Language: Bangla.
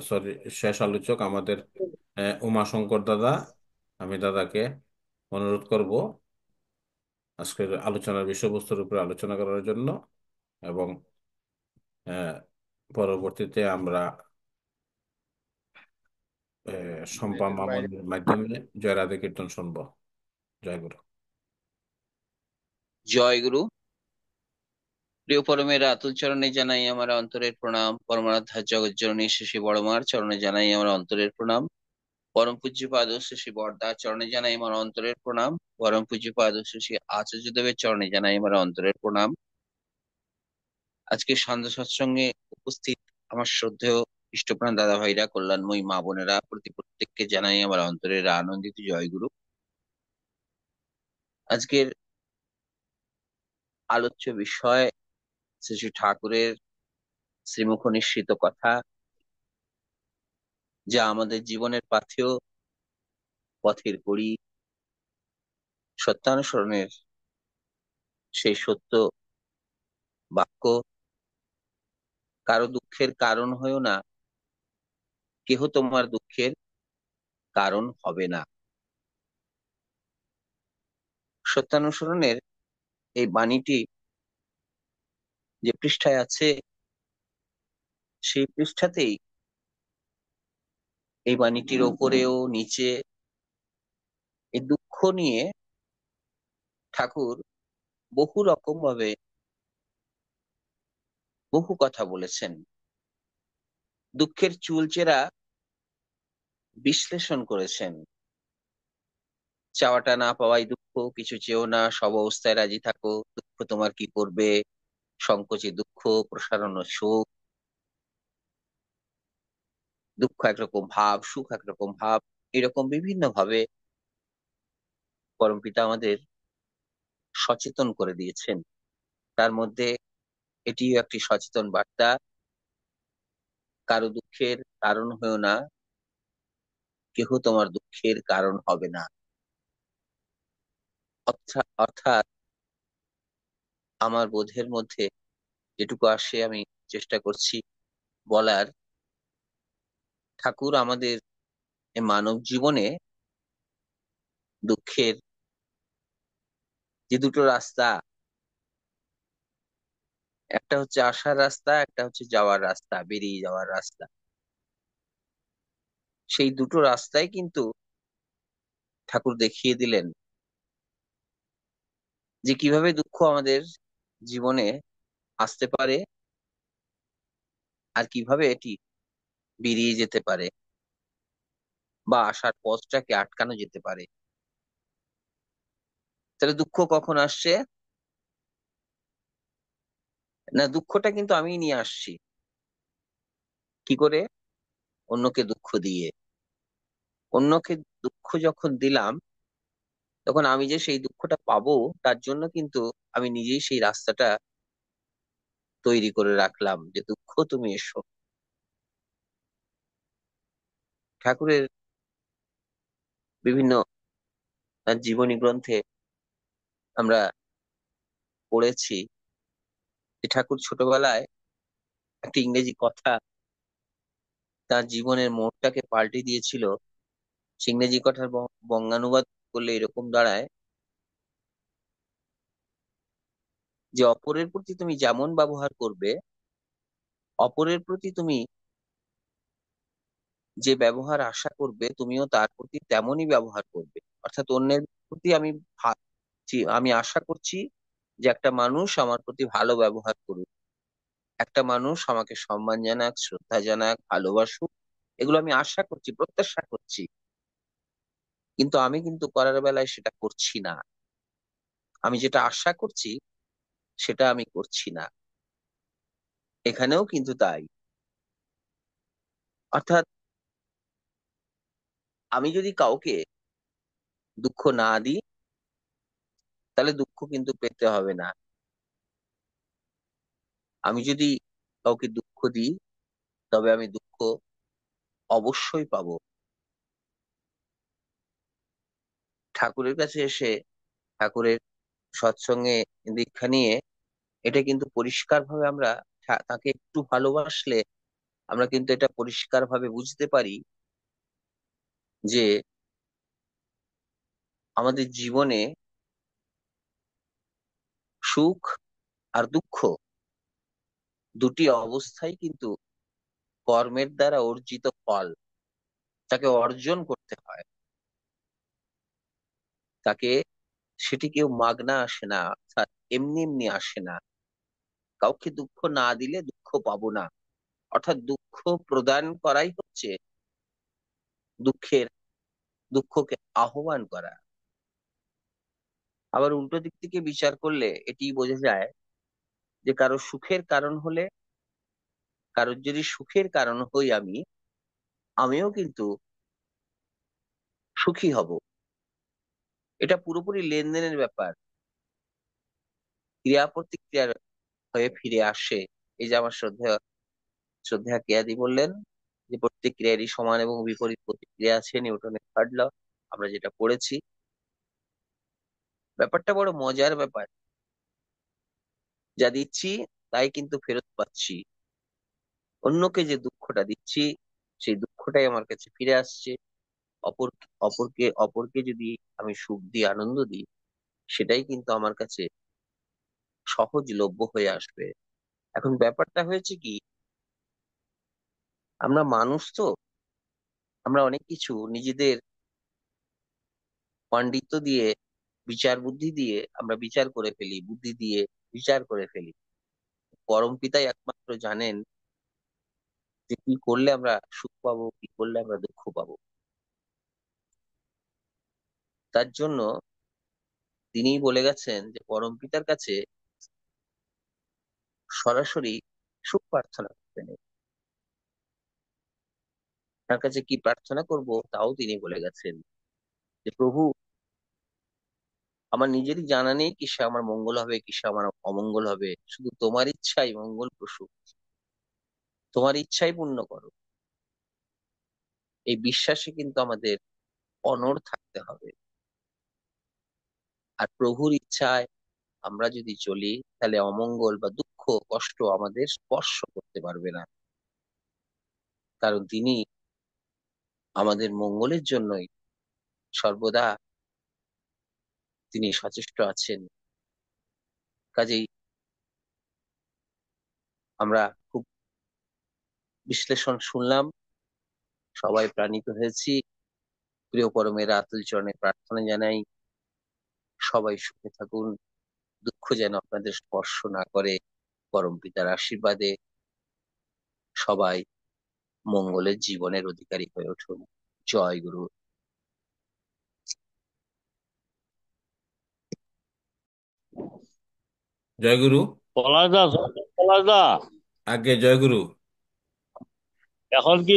সরি, শেষ আলোচক আমাদের উমাশঙ্কর দাদা। আমি দাদাকে অনুরোধ করব আজকের আলোচনার বিষয়বস্তুর উপরে আলোচনা করার জন্য, এবং আহ, পরবর্তীতে আমরা শম্পা নেটের বাইরে। মামুনের মাধ্যমে জয় রাধে কীর্তন শুনবো। জয় গুরু। জয় গুরু। প্রিয় পরমেরা আতুল চরণে জানাই আমার অন্তরের প্রণাম। পরমারাধ্যা জগজ্জননী শ্রী শ্রী বড়মার চরণে জানাই আমার অন্তরের প্রণাম। পরম পূজ্যপাদ শ্রী শ্রী বরদা চরণে জানাই আমার অন্তরের প্রণাম। পরম পূজ্যপাদ শ্রী শ্রী আচার্যদেবের চরণে জানাই আমার অন্তরের প্রণাম। আজকে সান্ধ্য সৎসঙ্গে উপস্থিত আমার শ্রদ্ধেয় ইষ্টপ্রাণ দাদা ভাইরা, কল্যাণময়ী মা বোনেরা, প্রত্যেককে জানাই আমার অন্তরের আনন্দিত জয়গুরু। আজকের আলোচ্য বিষয় শ্রী শ্রী ঠাকুরের শ্রীমুখ নিঃসৃত কথা, যা আমাদের জীবনের পাথেয়, পথের কড়ি, সত্যানুসরণের সেই সত্য বাক্য। কারো দুঃখের কারণ হয়েও না, কেহ তোমার দুঃখের কারণ হবে না। সত্যানুসরণের এই বাণীটি যে পৃষ্ঠায় আছে, সেই পৃষ্ঠাতেই এই বাণীটির ওপরেও নিচে এই দুঃখ নিয়ে ঠাকুর বহু রকম ভাবে বহু কথা বলেছেন। দুঃখের চুলচেরা বিশ্লেষণ করেছেন। চাওয়াটা না পাওয়াই দুঃখ, কিছু চেয়েও না, সব অবস্থায় রাজি থাকো, দুঃখ তোমার কি করবে, সংকোচে দুঃখ, প্রসারণ সুখ। দুঃখ একরকম ভাব, সুখ একরকম ভাব। এরকম বিভিন্ন ভাবে পরমপিতা আমাদের সচেতন করে দিয়েছেন। তার মধ্যে এটিও একটি সচেতন বার্তা, কারো দুঃখের কারণ হয়েও না, কেহ তোমার দুঃখের কারণ হবে না। অর্থাৎ আমার বোধের মধ্যে যেটুকু আসে আমি চেষ্টা করছি বলার, ঠাকুর আমাদের এই মানব জীবনে দুঃখের যে দুটো রাস্তা, একটা হচ্ছে আসার রাস্তা, একটা হচ্ছে যাওয়ার রাস্তা, বেরিয়ে যাওয়ার রাস্তা। সেই দুটো রাস্তায় কিন্তু ঠাকুর দেখিয়ে দিলেন যে কিভাবে দুঃখ আমাদের জীবনে আসতে পারে আর কিভাবে এটি বেরিয়ে যেতে পারে, বা আসার পথটাকে আটকানো যেতে পারে। তাহলে দুঃখ কখন আসছে? না, দুঃখটা কিন্তু আমি নিয়ে আসছি। কি করে? অন্যকে দুঃখ দিয়ে। অন্যকে দুঃখ যখন দিলাম, তখন আমি যে সেই দুঃখটা পাবো, তার জন্য কিন্তু আমি নিজেই সেই রাস্তাটা তৈরি করে রাখলাম, যে দুঃখ তুমি এসো। ঠাকুরের বিভিন্ন জীবনী গ্রন্থে আমরা পড়েছি যে ঠাকুর ছোটবেলায় একটা ইংরেজি কথা তার জীবনের মোড়টাকে পাল্টে দিয়েছিল। সে ইংরেজি কথার বঙ্গানুবাদ করলে এরকম দাঁড়ায় যে অপরের প্রতি তুমি যেমন ব্যবহার করবে, অপরের প্রতি তুমি যে ব্যবহার আশা করবে, তুমিও তার প্রতি তেমনই ব্যবহার করবে। অর্থাৎ অন্যের প্রতি আমি আশা করছি যে একটা মানুষ আমার প্রতি ভালো ব্যবহার করুক, একটা মানুষ আমাকে সম্মান জানাক, শ্রদ্ধা জানাক, ভালোবাসুক। এগুলো আমি আশা করছি, প্রত্যাশা করছি। কিন্তু আমি কিন্তু করার বেলায় সেটা করছি না। আমি যেটা আশা করছি সেটা আমি করছি না। এখানেও কিন্তু তাই। অর্থাৎ আমি যদি কাউকে দুঃখ না দিই, তাহলে দুঃখ কিন্তু পেতে হবে না। আমি যদি কাউকে দুঃখ দিই, তবে আমি দুঃখ অবশ্যই পাবো। ঠাকুরের কাছে এসে, ঠাকুরের সৎসঙ্গে দীক্ষা নিয়ে এটা কিন্তু পরিষ্কার ভাবে আমরা তাকে একটু ভালোবাসলে আমরা কিন্তু এটা পরিষ্কার ভাবে বুঝতে পারি যে আমাদের জীবনে সুখ আর দুঃখ দুটি অবস্থাই কিন্তু কর্মের দ্বারা অর্জিত ফল। তাকে অর্জন করতে হয়। তাকে সেটি কেউ মাগনা আসে না, অর্থাৎ এমনি এমনি আসে না। কাউকে দুঃখ না দিলে দুঃখ পাবো না, অর্থাৎ দুঃখ প্রদান করাই হচ্ছে দুঃখের দুঃখকে আহ্বান করা। আবার উল্টো দিক থেকে বিচার করলে এটি বোঝা যায় যে কারো সুখের কারণ হলে, কারোর যদি সুখের কারণ হই আমি, আমিও কিন্তু সুখী হব। এটা পুরোপুরি লেনদেনের ব্যাপার, ক্রিয়া প্রতিক্রিয়ার হয়ে ফিরে আসে। এই যে আমার শ্রদ্ধা কেয়াদি বললেন যে প্রত্যেক ক্রিয়ারই সমান এবং বিপরীত প্রতিক্রিয়া আছে, নিউটনের থার্ড ল আমরা যেটা পড়েছি। ব্যাপারটা বড় মজার ব্যাপার। যা দিচ্ছি তাই কিন্তু ফেরত পাচ্ছি। অন্যকে যে দুঃখটা দিচ্ছি সেই দুঃখটাই আমার কাছে ফিরে আসছে। অপর অপরকে যদি আমি সুখ দিই, আনন্দ দিই, সেটাই কিন্তু আমার কাছে সহজলভ্য হয়ে আসবে। এখন ব্যাপারটা হয়েছে কি, আমরা মানুষ তো, আমরা অনেক কিছু নিজেদের পাণ্ডিত্য দিয়ে, বিচার বুদ্ধি দিয়ে আমরা বিচার করে ফেলি, বুদ্ধি দিয়ে বিচার করে ফেলি। পরম পিতাই একমাত্র জানেন যে কি করলে আমরা সুখ পাবো, কি করলে আমরা দুঃখ পাবো। তার জন্য তিনিই বলে গেছেন যে পরম পিতার কাছে সরাসরি সুখ প্রার্থনা করতে নেই। তার কাছে কি প্রার্থনা করব তাও তিনি বলে গেছেন যে প্রভু, আমার নিজেরই জানা নেই কিসে আমার মঙ্গল হবে, কিসে আমার অমঙ্গল হবে, শুধু তোমার ইচ্ছাই মঙ্গল প্রসূ, তোমার ইচ্ছাই পূর্ণ করো। এই বিশ্বাসে কিন্তু আমাদের অনড় থাকতে হবে। আর প্রভুর ইচ্ছায় আমরা যদি চলি, তাহলে অমঙ্গল বা দুঃখ, কষ্ট আমাদের স্পর্শ করতে পারবে না। কারণ তিনি আমাদের মঙ্গলের জন্যই সর্বদা তিনি সচেষ্ট আছেন। কাজেই আমরা খুব বিশ্লেষণ শুনলাম, সবাই প্রাণিত হয়েছি। প্রিয় পরমের আতুল চরণে প্রার্থনা জানাই, সবাই সুখে থাকুন, দুঃখ যেন আপনাদের স্পর্শ না করে। পরম পিতার আশীর্বাদে সবাই মঙ্গলের জীবনের অধিকারী হয়ে উঠুন। জয় গুরু। জয়গুরু। পলাশদা, পলাশদা, আগে জয়গুরু। এখন কি